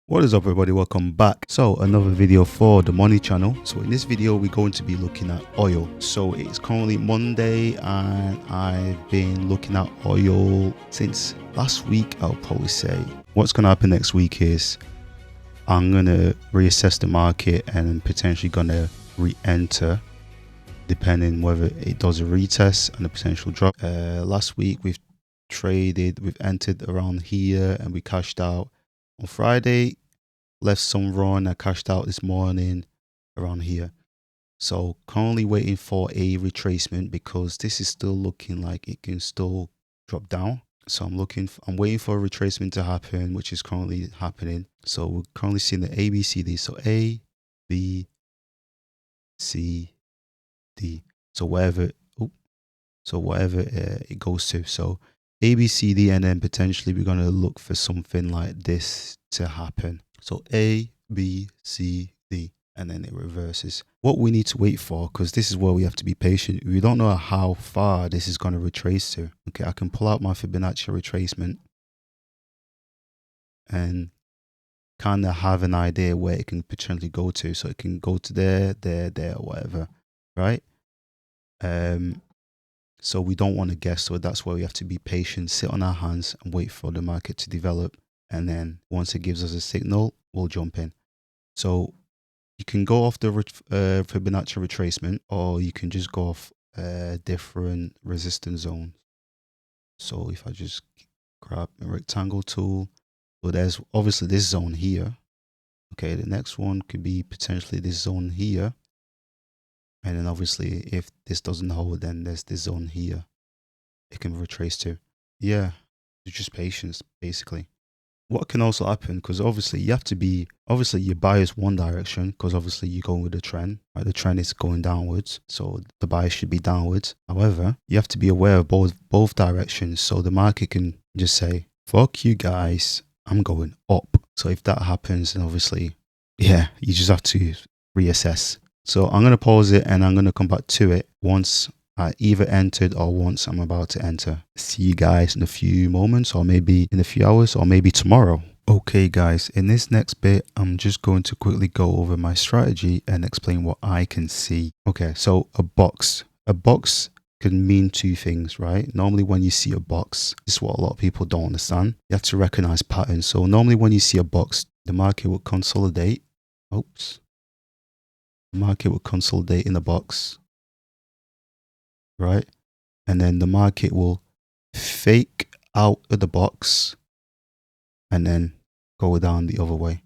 What is up, everybody? Welcome back. So another video for the money channel. So in this video we're going to be looking at oil. So it's currently Monday and I've been looking at oil since last week. I'll probably say what's going to happen next week is I'm going to reassess the market and potentially going to re-enter depending whether it does a retest and a potential drop. Last week we've entered around here and we cashed out on Friday, left some run. I cashed out this morning around here. So currently waiting for a retracement because this is still looking like it can still drop down. So I'm waiting for a retracement to happen, which is currently happening. So we're currently seeing the ABCD. So A, B, C, D. So whatever it goes to. So A, B, C, D, and then potentially we're going to look for something like this to happen. So A, B, C, D, and then it reverses. What we need to wait for, because this is where we have to be patient. We don't know how far this is going to retrace to. Okay, I can pull out my Fibonacci retracement and kind of have an idea where it can potentially go to. So it can go to there, or whatever, right? So we don't want to guess. So that's why we have to be patient, sit on our hands and wait for the market to develop. And then once it gives us a signal, we'll jump in. So you can go off the Fibonacci retracement, or you can just go off different resistance zones. So if I just grab a rectangle tool, so there's obviously this zone here. Okay, the next one could be potentially this zone here. And then obviously if this doesn't hold, then there's this zone here it can retrace to. Yeah, it's just patience, basically. What can also happen, because obviously you bias one direction, because obviously you're going with the trend, right? The trend is going downwards, so the bias should be downwards. However, you have to be aware of both directions, so the market can just say, fuck you guys, I'm going up. So if that happens, then obviously, yeah, you just have to reassess. So I'm going to pause it and I'm going to come back to it once I either entered or once I'm about to enter. See you guys in a few moments, or maybe in a few hours, or maybe tomorrow. Okay guys, in this next bit, I'm just going to quickly go over my strategy and explain what I can see. Okay, so a box can mean two things, right? Normally when you see a box, this is what a lot of people don't understand. You have to recognize patterns. So normally when you see a box, the market will consolidate. Oops. The market will consolidate in the box, right? And then the market will fake out of the box and then go down the other way.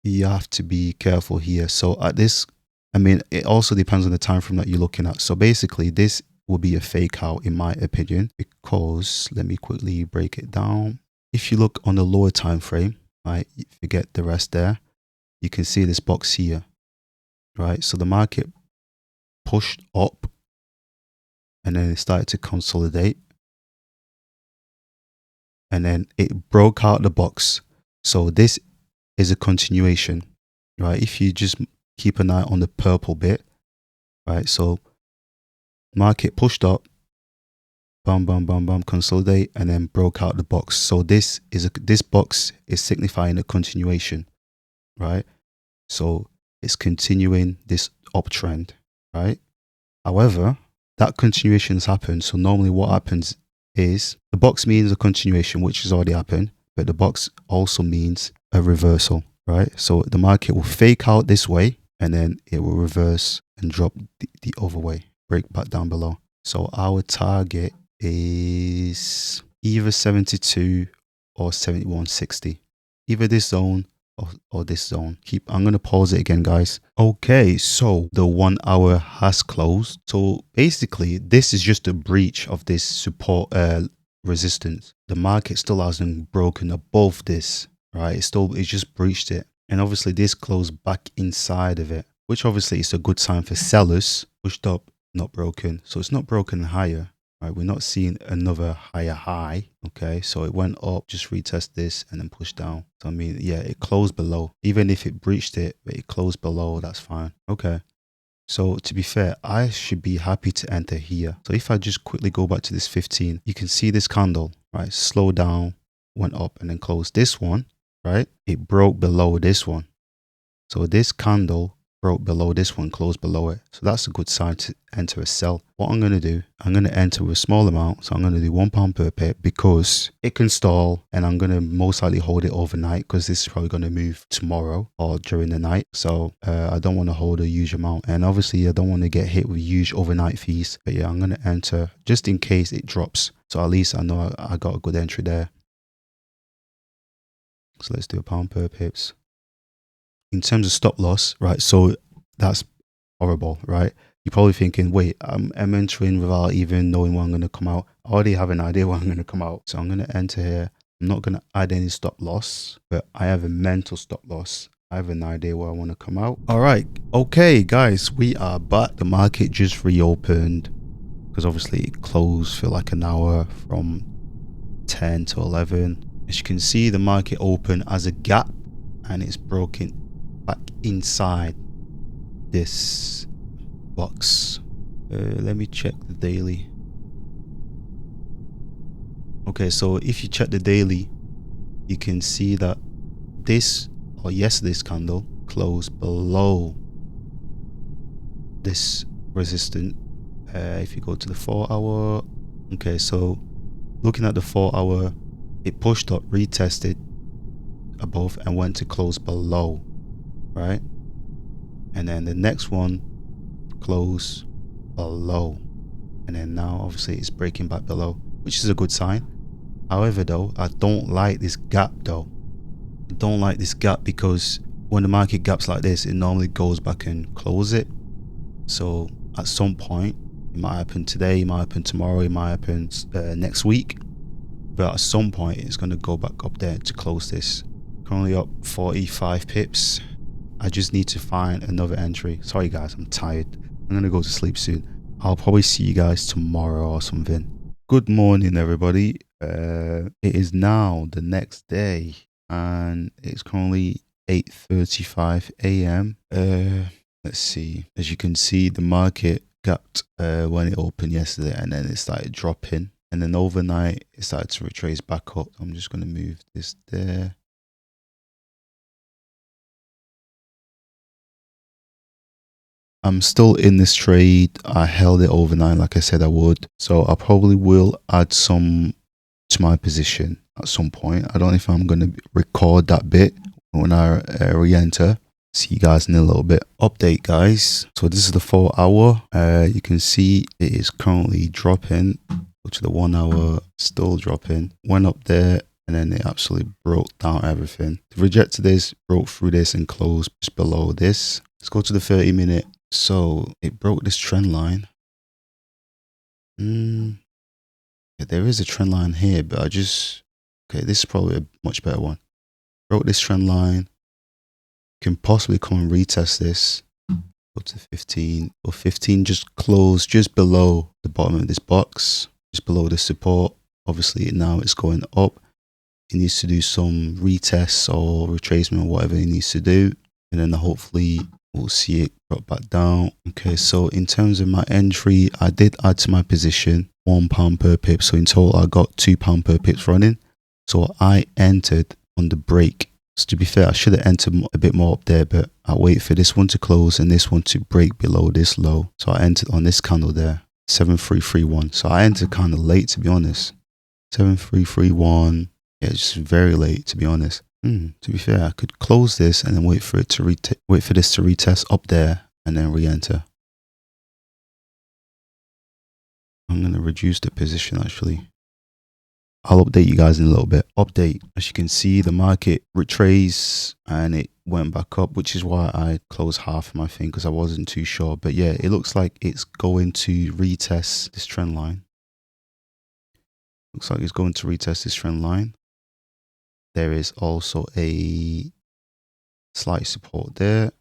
You have to be careful here. So at this, it also depends on the time frame that you're looking at. So basically this will be a fake out in my opinion, because let me quickly break it down. If you look on the lower time frame, right, forget the rest there, you can see this box here, right? So the market pushed up and then it started to consolidate, and then it broke out the box. So this is a continuation, right? If you just keep an eye on the purple bit, right? So market pushed up, bam, bam, bam, bam, consolidate, and then broke out the box. So this box is signifying a continuation, right? So it's continuing this uptrend, right? However, that continuation has happened. So normally what happens is the box means a continuation, which has already happened, but the box also means a reversal, right? So the market will fake out this way and then it will reverse and drop the other way, break back down below. So our target is either 72 or 71.60, either this zone or this zone. I'm going to pause it again, guys. Okay, so the 1 hour has closed. So basically this is just a breach of this support resistance. The market still hasn't broken above this, right? It just breached it, and obviously this closed back inside of it, which obviously is a good sign for sellers. Pushed up, not broken, so it's not broken higher, right? We're not seeing another higher high. Okay, so it went up, just retest this and then pushed down. So yeah, it closed below. Even if it breached it, but it closed below, that's fine. Okay, so to be fair, I should be happy to enter here. So if I just quickly go back to this 15, you can see this candle, right? Slow down, went up and then closed. This one right? It broke below this one. So this candle broke below this one, closed below it. So that's a good sign to enter a sell. What I'm going to do, I'm going to enter a small amount. So I'm going to do £1 per pip because it can stall, and I'm going to most likely hold it overnight because this is probably going to move tomorrow or during the night. So I don't want to hold a huge amount. And obviously I don't want to get hit with huge overnight fees. But yeah, I'm going to enter just in case it drops. So at least I know I got a good entry there. So let's do £1 per pips. In terms of stop loss, right? So that's horrible, right? You're probably thinking, wait, I'm entering without even knowing where I'm going to come out. I already have an idea where I'm going to come out. So I'm going to enter here. I'm not going to add any stop loss, but I have a mental stop loss. I have an idea where I want to come out. All right. Okay, guys, we are back. The market just reopened because obviously it closed for like an hour from 10 to 11. As you can see, the market opened as a gap and it's broken back inside this box. Let me check the daily. Okay, so if you check the daily, you can see that this or yesterday's candle closed below this resistance. If you go to the 4 hour, okay, so looking at the 4 hour, it pushed up, retested above and went to close below, right? And then the next one close below, and then now obviously it's breaking back below, which is a good sign. However though, I don't like this gap though. I don't like this gap because when the market gaps like this, it normally goes back and close it. So at some point, it might happen today, it might happen tomorrow, it might happen next week, but at some point it's going to go back up there to close this. Currently up 45 pips. I just need to find another entry. Sorry guys, I'm tired. I'm going to go to sleep soon. I'll probably see you guys tomorrow or something. Good morning everybody. It is now the next day and it's currently 8:35 a.m. Let's see. As you can see, the market gapped when it opened yesterday and then it started dropping, and then overnight it started to retrace back up. I'm just going to move this there. I'm still in this trade. I held it overnight like I said I would. So I probably will add some to my position at some point. I don't know if I'm going to record that bit when I re-enter. See you guys in a little bit. Update guys. So this is the 4 hour. You can see it is currently dropping. Go to the 1 hour, still dropping. Went up there and then it absolutely broke down everything. It rejected this, broke through this and closed just below this. Let's go to the 30-minute. So it broke this trend line. Yeah, there is a trend line here, but okay, this is probably a much better one. Broke this trend line. Can possibly come and retest this. Go to 15 or 15, just close just below the bottom of this box, just below the support. Obviously now it's going up. It needs to do some retests or retracement or whatever it needs to do, and then hopefully we'll see it drop back down. Okay, so in terms of my entry, I did add to my position £1 per pip, so in total I got £2 per pips running. So I entered on the break. So to be fair, I should have entered a bit more up there, but I wait for this one to close and this one to break below this low. So I entered on this candle there, 7331. So I entered kind of late, to be honest. 7331. Yeah, just very late, to be honest. To be fair, I could close this and then wait for it to this to retest up there and then re-enter. I'm going to reduce the position actually. I'll update you guys in a little bit. Update. As you can see, the market retraced and it went back up, which is why I closed half of my thing because I wasn't too sure. But yeah, it looks like it's going to retest this trend line. Looks like it's going to retest this trend line. There is also a slight support there.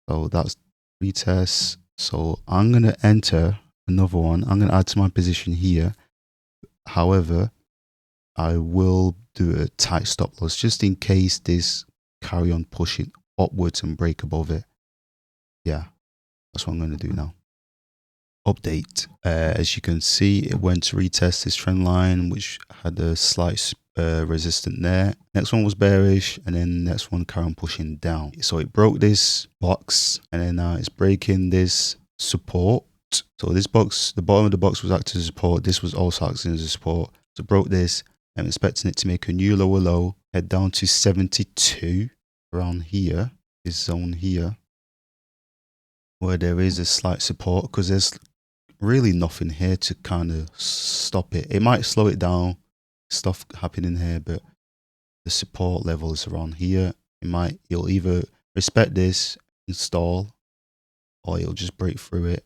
So that's retest. So I'm going to enter another one. I'm going to add to my position here. However, I will do a tight stop loss just in case this carry on pushing upwards and break above it. Yeah, that's what I'm going to do now. Update. As you can see, it went to retest this trend line, which had a slight resistant there. Next one was bearish, and then next one carry on pushing down. So it broke this box, and then now it's breaking this support. So this box, the bottom of the box was acting as support. This was also acting as a support. So it broke this. I'm expecting it to make a new lower low, head down to 72 around here, this zone here, where there is a slight support, because there's really nothing here to kind of stop it. It might slow it down, stuff happening here, but the support level is around here. It'll either respect this, install, or it'll just break through it.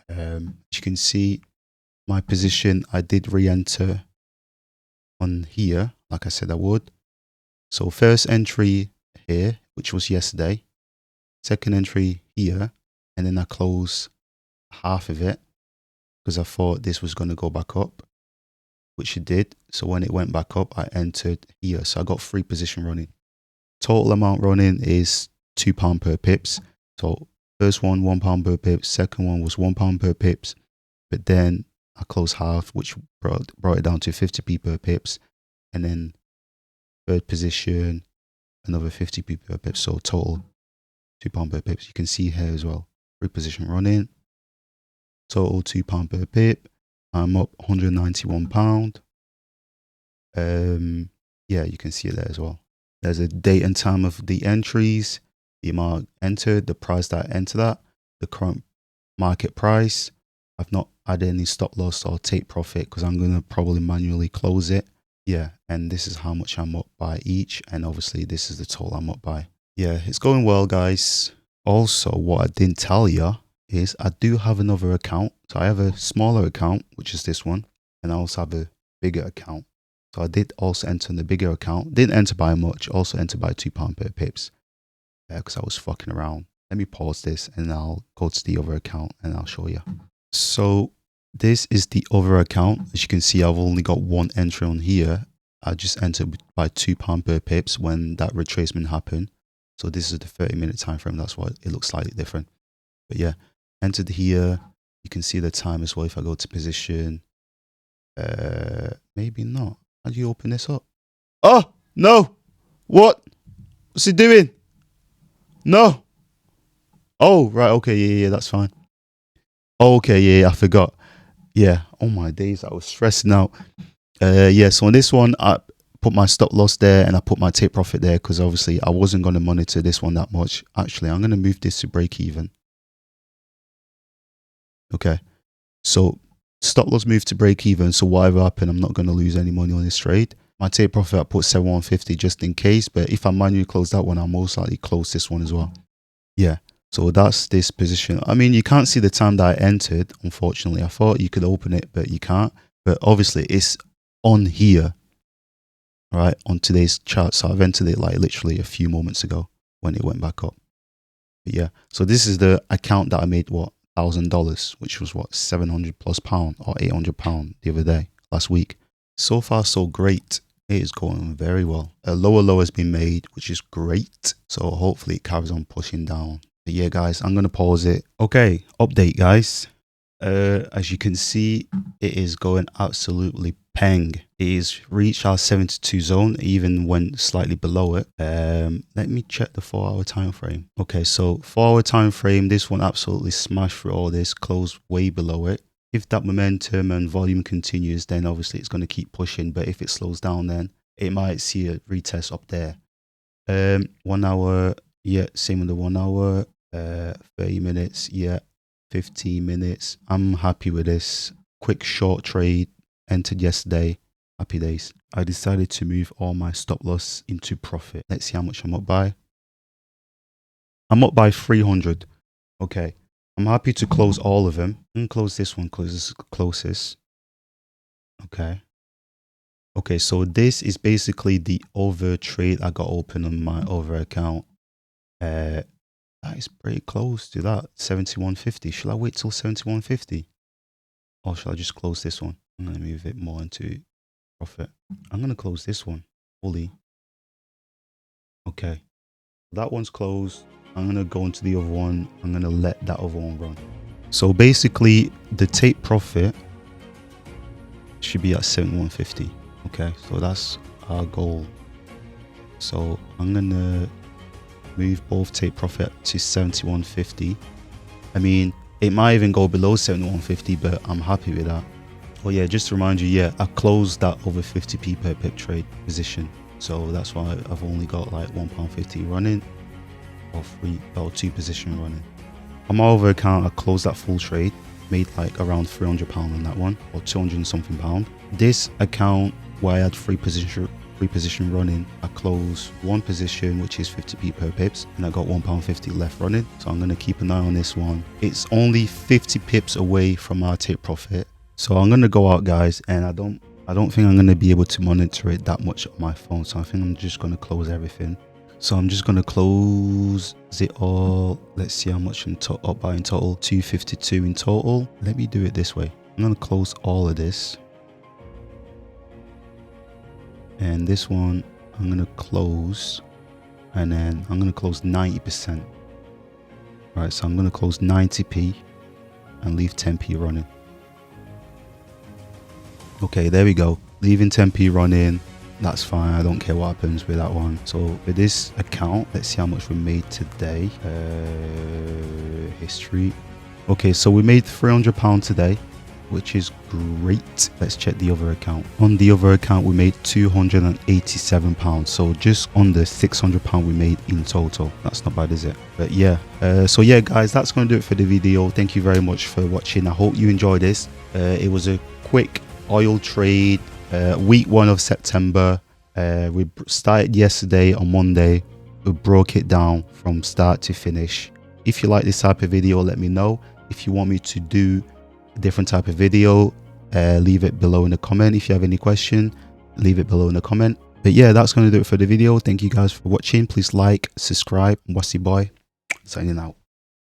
As you can see, my position, I did re-enter on here, like I said I would. So first entry here, which was yesterday, second entry here, and then I close half of it because I thought this was going to go back up, which it did. So when it went back up, I entered here. So I got 3 position running. Total amount running is £2 per pips. So first one, £1 per pips. Second one was £1 per pips. But then I closed half, which brought it down to 50p per pips. And then third position, another 50p per pips. So total £2 per pips. You can see here as well. 3 position running. Total £2 per pip. I'm up £191. Yeah, you can see it there as well. There's a date and time of the entries, the amount entered, the price that I entered at, the current market price. I've not added any stop loss or take profit because I'm going to probably manually close it. Yeah, and this is how much I'm up by each, and obviously this is the total I'm up by. Yeah, it's going well, guys. Also, what I didn't tell you is I do have another account. So I have a smaller account, which is this one, and I also have a bigger account. So I did also enter in the bigger account. Didn't enter by much, also enter by £2 per pips because I was fucking around. Let me pause this and I'll go to the other account and I'll show you. So this is the other account. As you can see, I've only got 1 entry on here. I just entered by £2 per pips when that retracement happened. So this is the 30-minute time frame. That's why it looks slightly different. But yeah, entered here. You can see the time as well if I go to position. Maybe not. How do you open this up? Oh, no. What? What's he doing? No. Oh, right. Okay. Yeah, that's fine. Okay. Yeah, I forgot. Yeah. Oh my days. I was stressing out. Yeah. So on this one, I put my stop loss there and I put my take profit there because obviously I wasn't going to monitor this one that much. Actually, I'm going to move this to break even. Okay. So stop loss moved to break even. So whatever happened, I'm not going to lose any money on this trade. My take profit, I put 7150 just in case. But if I manually close that one, I'll most likely close this one as well. Yeah. So that's this position. I mean, you can't see the time that I entered, unfortunately. I thought you could open it, but you can't. But obviously, it's on here, right, on today's chart. So I've entered it like literally a few moments ago when it went back up. But yeah. So this is the account that I made, what, $1,000, which was what, £700+ or £800 the other day, last week. So far, so great. It is going very well. A lower low has been made, which is great. So hopefully it carries on pushing down. But yeah, guys, I'm going to pause it. Okay, update, guys. As you can see, it is going absolutely peng. It is reached our 72 zone, it even went slightly below it. Let me check the 4-hour time frame. Okay, so 4-hour time frame, this one absolutely smashed through all this, closed way below it. If that momentum and volume continues, then obviously it's going to keep pushing. But if it slows down, then it might see a retest up there. 1 hour, yeah, same with the 1 hour. 30 minutes, yeah. 15 minutes. I'm happy with this. Quick short trade, entered yesterday. Happy days. I decided to move all my stop loss into profit. Let's see how much I'm up by. I'm up by 300. Okay. I'm happy to close all of them. I'm going to close this one because it's the closest. Okay. Okay, so this is basically the over trade I got open on my over account. That is pretty close to that, 71.50. Should I wait till 71.50? Or should I just close this one? I'm going to move it more into profit. I'm going to close this one fully. Okay. That one's closed. I'm going to go into the other one. I'm going to let that other one run. So basically, the take profit should be at 71.50. Okay, so that's our goal. So I'm gonna move both take profit to 71.50. I mean, it might even go below 71.50, but I'm happy with that. Oh yeah, just to remind you, yeah, I closed that over 50p per pip trade position. So that's why I've only got like £1.50 running, or 2 position running. On my other account, I closed that full trade, made like around £300 on that one, or 200 and something pound. This account where I had free position running, I closed one position, which is 50p per pips, and I got £1.50 left running. So I'm gonna keep an eye on this one. It's only 50 pips away from our take profit. So I'm gonna go out, guys, and I don't think I'm gonna be able to monitor it that much on my phone. So I think I'm just gonna close everything. So I'm just gonna close it all. Let's see how much in total, up by in total, 252 in total. Let me do it this way. I'm gonna close all of this. And this one, I'm gonna close, and then I'm gonna close 90%. Right, so I'm gonna close 90p and leave 10p running. Okay, there we go. Leaving 10p running. That's fine. I don't care what happens with that one. So with this account, let's see how much we made today. History. Okay, so we made £300 today, which is great. Let's check the other account. On the other account, we made £287. So just under £600 we made in total. That's not bad, is it? But yeah, so yeah, guys, that's going to do it for the video. Thank you very much for watching. I hope you enjoyed this. It was a quick oil trade, week 1 of September. We started yesterday on Monday. We broke it down from start to finish. If you like this type of video, let me know. If you want me to do a different type of video, leave it below in the comment. If you have any question, leave it below in the comment. But yeah, that's going to do it for the video. Thank you guys for watching. Please like, subscribe. What's your boy signing out.